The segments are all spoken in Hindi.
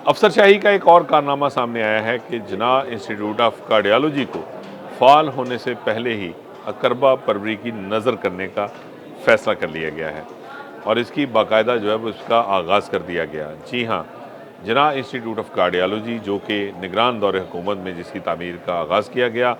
अफसरशाही का एक और कारनामा सामने आया है कि जिन्ना इंस्टीट्यूट ऑफ कार्डियोलॉजी को फ़ाल होने से पहले ही अकरबा परवरी की नज़र करने का फ़ैसला कर लिया गया है और इसकी बाकायदा जो है वो इसका आगाज़ कर दिया गया। जी हाँ, जिन्ना इंस्टीट्यूट ऑफ कार्डियोलॉजी जो कि निगरान दौरे हुकूमत में जिसकी तामीर का आगाज़ किया गया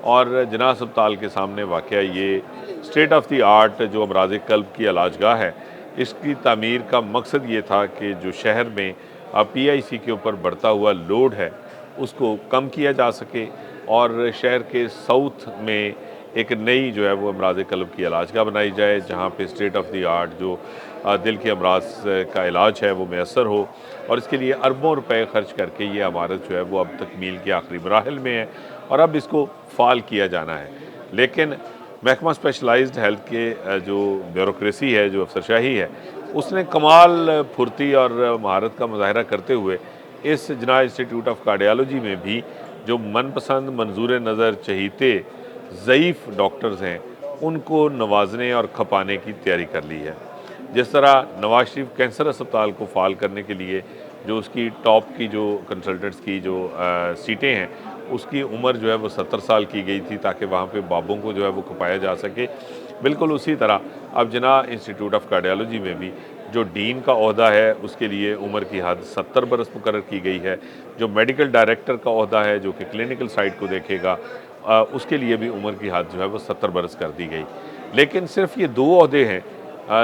और जिन्ना अस्पताल के सामने वाक़या ये स्टेट ऑफ द आर्ट जो अमराज़ क़ल्ब की इलाजगाह है, इसकी तामीर का मकसद ये था कि जो शहर में पीआईसी के ऊपर बढ़ता हुआ लोड है उसको कम किया जा सके और शहर के साउथ में एक नई जो है वो अमराज़ क़ल्ब की इलाजगाह बनाई जाए जहाँ पे स्टेट ऑफ द आर्ट जो दिल के अमराज का इलाज है वो मैसर हो और इसके लिए अरबों रुपए खर्च करके ये इमारत जो है वो अब तकमील के आखिरी मराहल में है और अब इसको फ़ाल किया जाना है। लेकिन महकमा स्पेशलाइज्ड हेल्थ के जो ब्यूरोक्रेसी है, जो अफसरशाही है, उसने कमाल फुर्ती और महारत का मुज़ाहरा करते हुए इस जिन्ना इंस्टीट्यूट ऑफ कार्डियोलॉजी में भी जो मनपसंद मंजूर नज़र चहीते ज़ईफ़ डॉक्टर्स हैं उनको नवाजने और खपाने की तैयारी कर ली है। जिस तरह नवाज शरीफ कैंसर अस्पताल को फ़ाल करने के लिए जो उसकी टॉप की जो कंसल्टेंट्स की जो सीटें हैं उसकी उम्र जो है वो 70 साल की गई थी ताकि वहाँ पे बाबों को जो है वो खपाया जा सके। बिल्कुल उसी तरह अब जिन्ना इंस्टीट्यूट ऑफ कार्डियोलॉजी में भी जो डीन का ओहदा है उसके लिए उम्र की हद 70 बरस मुकर्रर की गई है। जो मेडिकल डायरेक्टर का ओहदा है जो कि क्लिनिकल साइड को देखेगा उसके लिए भी उम्र की हद जो है वो 70 बरस कर दी गई। लेकिन सिर्फ ये 2 ओहदे हैं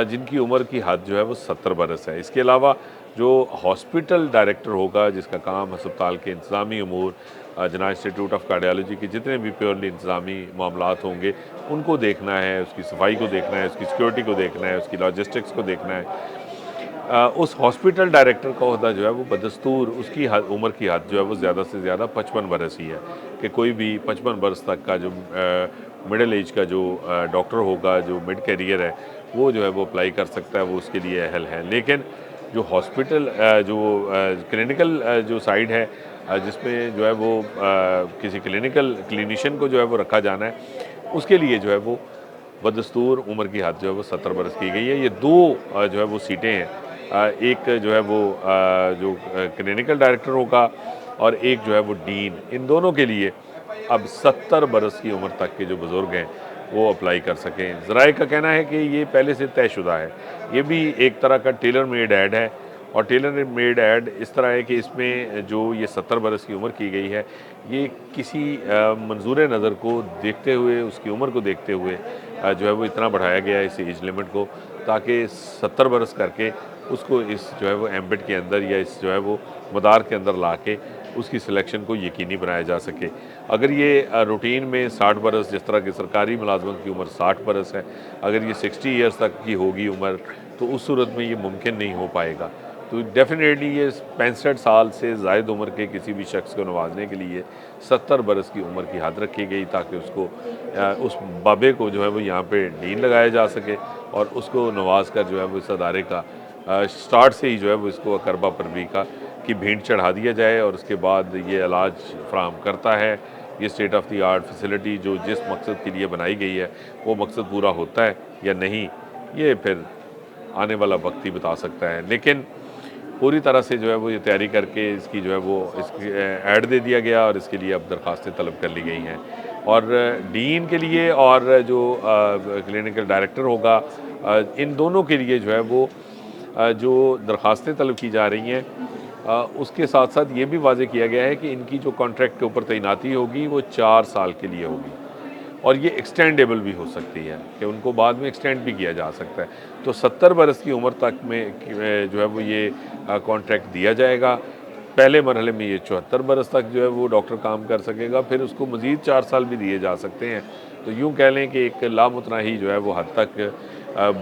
जिनकी उम्र की हद जो है वो 70 बरस है। इसके अलावा जो हॉस्पिटल डायरेक्टर होगा जिसका काम अस्पताल के इंतज़ामी अमूर जिन्ना इंस्टीट्यूट ऑफ कार्डियोलॉजी के जितने भी प्योरली इंतज़ामी मामलात होंगे उनको देखना है, उसकी सफाई को देखना है, उसकी सिक्योरिटी को देखना है, उसकी लॉजिस्टिक्स को देखना है। उस हॉस्पिटल डायरेक्टर का ओहदा जो है वो बदस्तूर उसकी उम्र की हद जो है वो ज़्यादा से ज़्यादा 55 बरस ही है कि कोई भी 55 बरस तक का जो मिडिल एज का जो डॉक्टर होगा जो मिड कैरियर है वो जो है वो अप्लाई कर सकता है, वो उसके लिए अहल है। लेकिन जो हॉस्पिटल जो क्लिनिकल जो साइड है जिसमें जो है वो किसी क्लिनिशियन को जो है वो रखा जाना है उसके लिए जो है वो बदस्तूर उम्र की हद जो है वो 70 बरस की गई है। ये 2 जो है वो सीटें हैं एक जो है वो जो क्लिनिकल डायरेक्टर होगा और एक जो है वो डीन, इन दोनों के लिए अब 70 बरस की उम्र तक के जो बुज़ुर्ग हैं वो अप्लाई कर सकें। ज़राए का कहना है कि ये पहले से तयशुदा है। ये भी एक तरह का टेलर मेड ऐड है और टेलर मेड ऐड इस तरह है कि इसमें जो ये 70 बरस की उम्र की गई है ये किसी मंजूर नज़र को देखते हुए उसकी उम्र को देखते हुए जो है वो इतना बढ़ाया गया है इस एज लिमिट को ताकि 70 बरस करके उसको इस जो है वो एम्बिट के अंदर या इस जो है वो मदार के अंदर ला के उसकी सिलेक्शन को यकीनी बनाया जा सके। अगर ये रूटीन में 60 बरस जिस तरह की सरकारी मुलाजमत की उम्र 60 बरस है, अगर ये 60 ईयर्स तक की होगी उम्र तो उस सूरत में ये मुमकिन नहीं हो पाएगा। तो डेफिनेटली ये 65 साल से ज़ायद उम्र के किसी भी शख्स को नवाजने के लिए 70 बरस की उम्र की हद रखी गई ताकि उसको उस बाबे को जो है वो यहाँ पे डीन लगाया जा सके और उसको नवाज कर जो है वो इस अदारे का स्टार्ट से ही जो है वो इसको अकरबा परवी का की भेंट चढ़ा दिया जाए और उसके बाद ये इलाज फ्राहम करता है। ये state of the art facility जो जिस मकसद के लिए बनाई गई है वो मकसद पूरा होता है या नहीं, ये फिर आने वाला वक्त ही बता सकता है। लेकिन पूरी तरह से जो है वो ये तैयारी करके इसकी जो है वो इसकी ऐड दे दिया गया और इसके लिए अब दरखास्तें तलब कर ली गई हैं और डीन के लिए और जो क्लिनिकल डायरेक्टर होगा इन दोनों के लिए जो है वो जो दरखास्तें तलब की जा रही हैं उसके साथ साथ ये भी वाज़ेह किया गया है कि इनकी जो कॉन्ट्रैक्ट के ऊपर तैनाती होगी वो 4 साल के लिए होगी और ये एक्सटेंडेबल भी हो सकती है कि उनको बाद में एक्सटेंड भी किया जा सकता है। तो 70 बरस की उम्र तक में जो है वो ये कॉन्ट्रैक्ट दिया जाएगा। पहले मरहले में ये 74 बरस तक जो है वो डॉक्टर काम कर सकेगा, फिर उसको मज़ीद 4 साल भी दिए जा सकते हैं। तो यूँ कह लें कि एक लामुतनाही जो है वो हद तक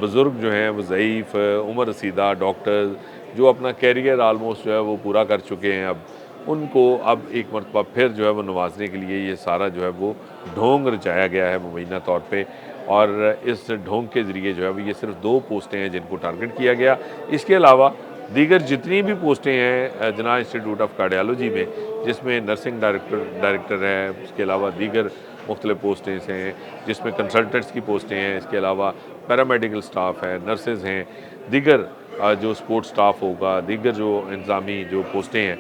बुज़ुर्ग जो हैं वो ज़ईफ़ उम्र रसीदा डॉक्टर जो अपना कैरियर आलमोस्ट जो है वो पूरा कर चुके हैं अब उनको अब एक मरतबा फिर जो है वो नवाजने के लिए ये सारा जो है वो ढोंग रचाया गया है मुबैना तौर पे और इस ढोंग के ज़रिए जो है वो ये सिर्फ 2 पोस्टें हैं जिनको टारगेट किया गया। इसके अलावा दीगर जितनी भी पोस्टें हैं जिन्ना इंस्टीट्यूट ऑफ कार्डियोलॉजी में जिसमें नर्सिंग डायरेक्टर है, उसके अलावा दीगर मुख्तलिफ पोस्टें हैं जिसमें कंसल्टेंट्स की पोस्टें हैं, इसके अलावा पैरामेडिकल स्टाफ है, नर्सेज़ हैं, दीगर जो सपोर्ट स्टाफ होगा, दीगर जो इंतज़ामी जो पोस्टें हैं,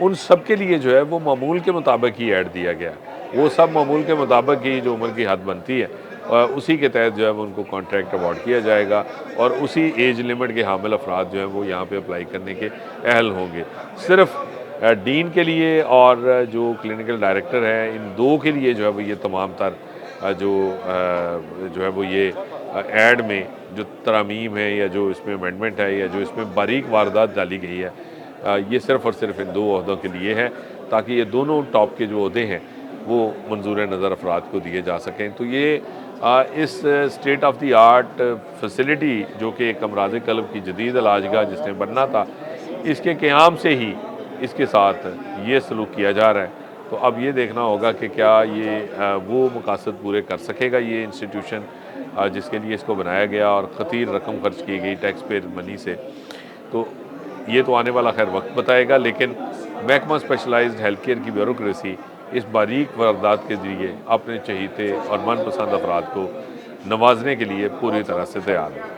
उन सब के लिए जो है वो मामूल के मुताबिक ही ऐड दिया गया है। वो सब मामूल के मुताबिक ही जो उम्र की हद बनती है उसी के तहत जो है वो उनको कॉन्ट्रैक्ट अवार्ड किया जाएगा और उसी एज लिमिट के हामिल अफराद जो हैं वो यहाँ पे अप्लाई करने के अहल होंगे। सिर्फ डीन के लिए और जो क्लिनिकल डायरेक्टर हैं, इन दो के लिए जो है वो ये तमाम तर जो है वो ये ऐड में जो तरामीम है या जो इसमें अमेंडमेंट है या जो इसमें बारीक वारदात डाली गई है, ये सिर्फ़ और सिर्फ इन 2 ओहदों के लिए है ताकि ये दोनों टॉप के जो ओहदे हैं वो मंजूर नज़र अफराद को दिए जा सकें। तो ये इस state of the art facility जो कि एक अमराज़ क़ल्ब की जदीद इलाजगाह जिसने बनना था, इसके क़याम से ही इसके साथ ये सलूक किया जा रहा है। तो अब ये देखना होगा कि क्या ये वो मकासद पूरे कर सकेगा ये इंस्टीट्यूशन जिसके लिए इसको बनाया गया और ख़तीर रकम खर्च की गई टैक्स पेयर मनी से। तो ये तो आने वाला खैर वक्त बताएगा, लेकिन महकमा स्पेशलाइज्ड हेल्थ केयर की ब्यूरोक्रेसी इस बारीक वारदात के ज़रिए अपने चहीते और मनपसंद अफराद को नवाजने के लिए पूरी तरह से तैयार है।